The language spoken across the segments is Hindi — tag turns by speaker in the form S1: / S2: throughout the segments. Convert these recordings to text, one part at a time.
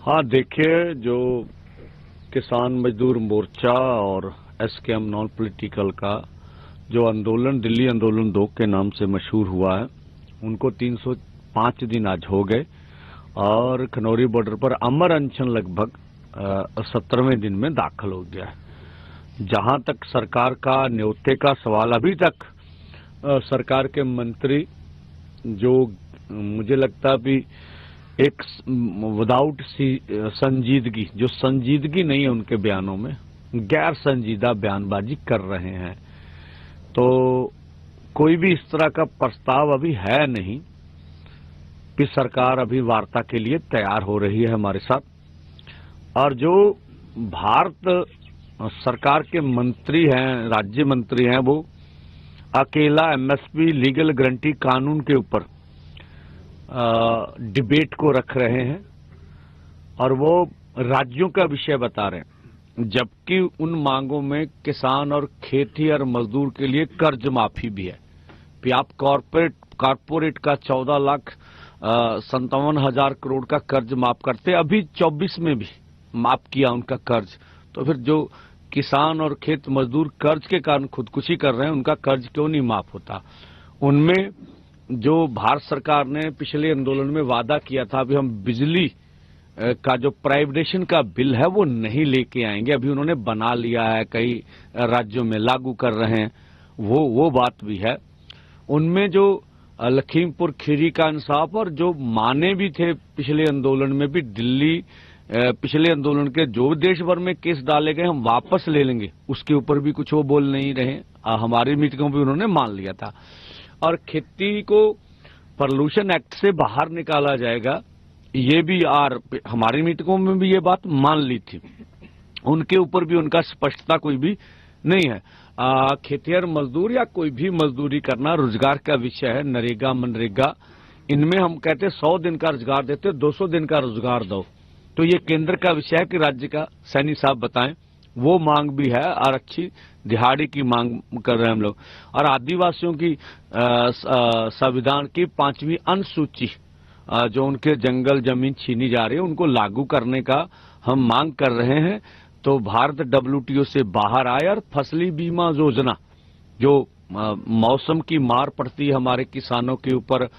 S1: हाँ, देखिए, जो किसान मजदूर मोर्चा और एसकेएम नॉन पॉलिटिकल का जो आंदोलन दिल्ली आंदोलन 2 के नाम से मशहूर हुआ है, उनको 305 दिन आज हो गए और खनौरी बॉर्डर पर अमर अनशन लगभग 17वें दिन में दाखिल हो गया है। जहां तक सरकार का न्योते का सवाल, अभी तक सरकार के मंत्री जो मुझे लगता है भी एक विदाउट संजीदगी, जो संजीदगी नहीं है उनके बयानों में, गैर संजीदा बयानबाजी कर रहे हैं। तो कोई भी इस तरह का प्रस्ताव अभी है नहीं कि सरकार अभी वार्ता के लिए तैयार हो रही है हमारे साथ। और जो भारत सरकार के मंत्री हैं, राज्य मंत्री हैं, वो अकेला एमएसपी लीगल गारंटी कानून के ऊपर डिबेट को रख रहे हैं और वो राज्यों का विषय बता रहे हैं, जबकि उन मांगों में किसान और खेती और मजदूर के लिए कर्ज माफी भी है। कि आप कॉर्पोरेट का 14,57,000 करोड़ का कर्ज माफ करते, अभी 24 में भी माफ किया उनका कर्ज। तो फिर जो किसान और खेत मजदूर कर्ज के कारण खुदकुशी कर रहे हैं, उनका कर्ज क्यों नहीं माफ होता? उनमें जो भारत सरकार ने पिछले आंदोलन में वादा किया था, अभी हम बिजली का जो प्राइवेटाइजेशन का बिल है वो नहीं लेके आएंगे, अभी उन्होंने बना लिया है, कई राज्यों में लागू कर रहे हैं, वो बात भी है। उनमें जो लखीमपुर खीरी का इंसाफ और जो माने भी थे पिछले आंदोलन में भी, दिल्ली पिछले आंदोलन के जो देश भर में केस डाले गए हम वापस ले लेंगे, उसके ऊपर भी कुछ वो बोल नहीं रहे। हमारी मीटिंगों में उन्होंने मान लिया था। और खेती को पॉल्यूशन एक्ट से बाहर निकाला जाएगा, ये भी हमारी मीटिंगों में भी ये बात मान ली थी। उनके ऊपर भी उनका स्पष्टता कोई भी नहीं है। खेतिहर मजदूर या कोई भी मजदूरी करना रोजगार का विषय है। नरेगा मनरेगा, इनमें हम कहते 100 दिन का रोजगार देते, 200 दिन का रोजगार दो। तो ये केंद्र का विषय है कि राज्य का सैनी साहब बताएं, वो मांग भी है। और अच्छी दिहाड़ी की मांग कर रहे हैं हम लोग। और आदिवासियों की संविधान की 5वीं अनुसूची, जो उनके जंगल जमीन छीनी जा रही है, उनको लागू करने का हम मांग कर रहे हैं। तो भारत WTO से बाहर आए और फसली बीमा योजना, जो मौसम की मार पड़ती है हमारे किसानों के ऊपर,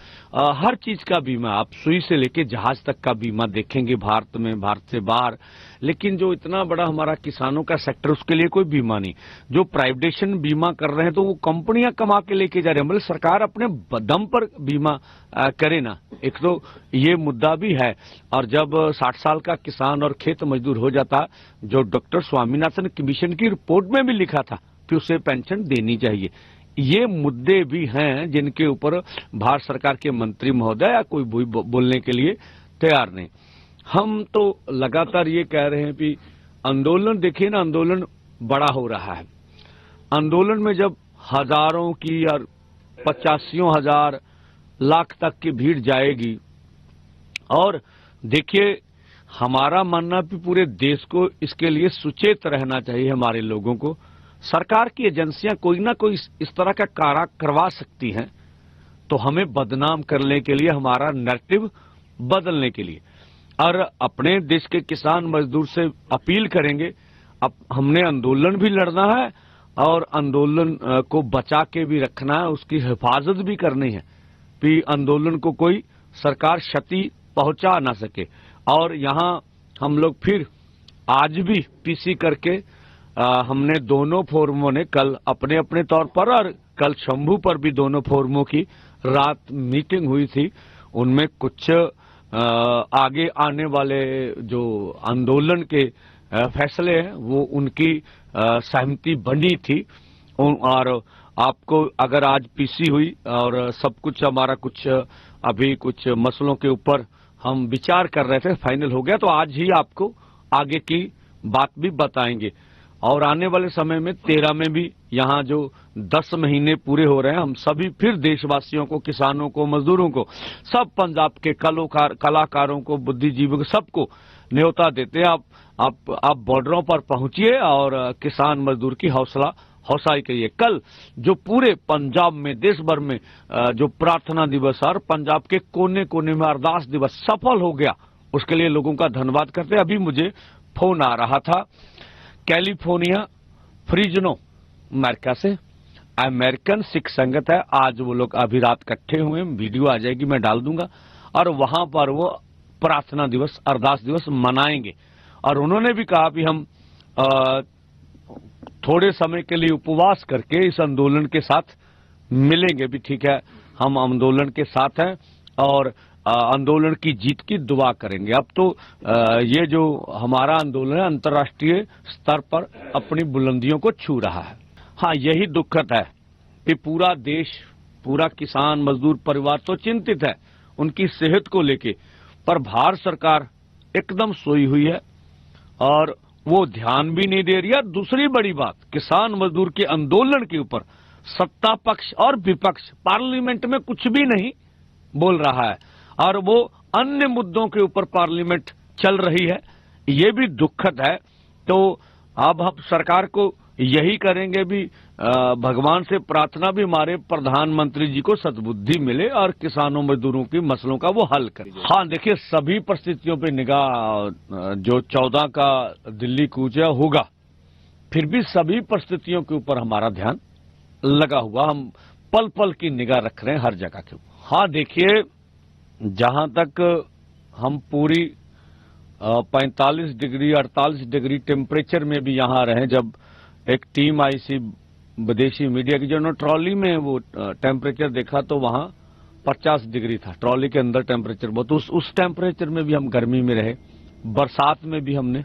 S1: हर चीज का बीमा, आप सुई से लेके जहाज तक का बीमा देखेंगे भारत में, भारत से बाहर। लेकिन जो इतना बड़ा हमारा किसानों का सेक्टर, उसके लिए कोई बीमा नहीं। जो प्राइवेटाइजेशन बीमा कर रहे हैं तो वो कंपनियां कमा के लेके जा रही हैं, मतलब सरकार अपने दम पर बीमा करे ना। एक तो ये मुद्दा भी है। और जब 60 साल का किसान और खेत मजदूर हो जाता, जो डॉक्टर स्वामीनाथन कमीशन की रिपोर्ट में भी लिखा था कि उसे पेंशन देनी चाहिए, ये मुद्दे भी हैं जिनके ऊपर भारत सरकार के मंत्री महोदय या कोई बोलने के लिए तैयार नहीं। हम तो लगातार ये कह रहे हैं कि आंदोलन, देखिए ना, आंदोलन बड़ा हो रहा है। आंदोलन में जब हजारों की और 85,000 लाख तक की भीड़ जाएगी, और देखिए हमारा मानना भी पूरे देश को इसके लिए सुचेत रहना चाहिए। हमारे लोगों को सरकार की एजेंसियां कोई ना कोई इस तरह का कारा करवा सकती हैं, तो हमें बदनाम करने के लिए, हमारा नैरेटिव बदलने के लिए। और अपने देश के किसान मजदूर से अपील करेंगे, अब हमने आंदोलन भी लड़ना है और आंदोलन को बचा के भी रखना है, उसकी हिफाजत भी करनी है कि आंदोलन को कोई सरकार क्षति पहुंचा ना सके। और यहाँ हम लोग फिर आज भी पीसी करके हमने दोनों फोरमों ने कल अपने अपने तौर पर, और कल शंभू पर भी दोनों फोरमों की रात मीटिंग हुई थी। उनमें कुछ आगे आने वाले जो आंदोलन के फैसले हैं वो उनकी सहमति बनी थी। और आपको अगर आज पीसी हुई और सब कुछ हमारा कुछ अभी कुछ मसलों के ऊपर हम विचार कर रहे थे, फाइनल हो गया, तो आज ही आपको आगे की बात भी बताएंगे। और आने वाले समय में 13 में भी यहाँ जो 10 महीने पूरे हो रहे हैं, हम सभी फिर देशवासियों को, किसानों को, मजदूरों को, सब पंजाब के कलाकारों को, बुद्धिजीवियों को, सबको न्योता देते हैं। आप बॉर्डरों पर पहुंचिए और किसान मजदूर की हौसला करिए। कल जो पूरे पंजाब में, देश भर में जो प्रार्थना दिवस और पंजाब के कोने कोने में अरदास दिवस सफल हो गया, उसके लिए लोगों का धन्यवाद करते हैं। अभी मुझे फोन आ रहा था कैलिफोर्निया फ्रिजनो अमेरिका से, अमेरिकन सिख संगत है, आज वो लोग अभी रात इकट्ठे हुए, वीडियो आ जाएगी मैं डाल दूंगा, और वहां पर वो प्रार्थना दिवस, अरदास दिवस मनाएंगे। और उन्होंने भी कहा कि हम थोड़े समय के लिए उपवास करके इस आंदोलन के साथ मिलेंगे भी। ठीक है, हम आंदोलन के साथ हैं और आंदोलन की जीत की दुआ करेंगे। अब तो ये जो हमारा आंदोलन है अंतर्राष्ट्रीय स्तर पर अपनी बुलंदियों को छू रहा है। हाँ, यही दुखद है कि पूरा देश, पूरा किसान मजदूर परिवार तो चिंतित है उनकी सेहत को लेके, पर भारत सरकार एकदम सोई हुई है और वो ध्यान भी नहीं दे रही है। दूसरी बड़ी बात, किसान मजदूर के आंदोलन के ऊपर सत्ता पक्ष और विपक्ष पार्लियामेंट में कुछ भी नहीं बोल रहा है और वो अन्य मुद्दों के ऊपर पार्लियामेंट चल रही है, ये भी दुखद है। तो अब हम सरकार को यही करेंगे भी, भगवान से प्रार्थना भी हमारे प्रधानमंत्री जी को सद्बुद्धि मिले और किसानों मजदूरों की मसलों का वो हल करे। हाँ देखिए, सभी परिस्थितियों पे निगाह, जो 14 का दिल्ली कूच होगा, फिर भी सभी परिस्थितियों के ऊपर हमारा ध्यान लगा हुआ, हम पल पल की निगाह रख रहे हैं हर जगह के ऊपर। हाँ देखिए, जहां तक हम पूरी 45 डिग्री 48 डिग्री टेम्परेचर में भी यहां रहे, जब एक टीम आई सी विदेशी मीडिया की, जिन्होंने ट्रॉली में वो टेम्परेचर देखा तो वहां 50 डिग्री था, ट्रॉली के अंदर टेम्परेचर बहुत, उस टेम्परेचर में भी हम गर्मी में रहे, बरसात में भी हमने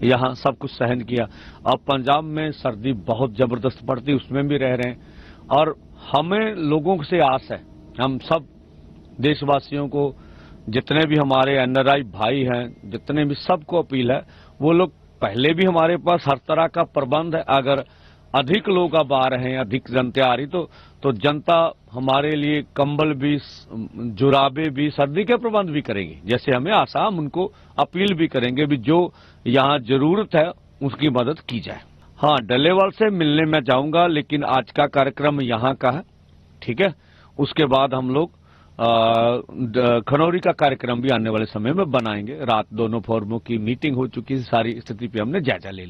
S1: यहाँ सब कुछ सहन किया। अब पंजाब में सर्दी बहुत जबरदस्त पड़ती, उसमें भी रह रहे हैं। और हमें लोगों से आस है, हम सब देशवासियों को, जितने भी हमारे एनआरआई भाई हैं, जितने भी, सबको अपील है, वो लोग, पहले भी हमारे पास हर तरह का प्रबंध है, अगर अधिक लोग अब आ रहे हैं, अधिक जनता आ रही तो जनता हमारे लिए कंबल भी, जुराबे भी, सर्दी के प्रबंध भी करेंगे। जैसे हमें आशा, हम उनको अपील भी करेंगे भी जो यहाँ जरूरत है उसकी मदद की जाए। हाँ, डलेवाल से मिलने में जाऊंगा, लेकिन आज का कार्यक्रम यहाँ का है, ठीक है। उसके बाद हम लोग खनौरी का कार्यक्रम भी आने वाले समय में बनाएंगे। रात दोनों फोरमों की मीटिंग हो चुकी है, सारी स्थिति पे हमने जायजा ले लिया।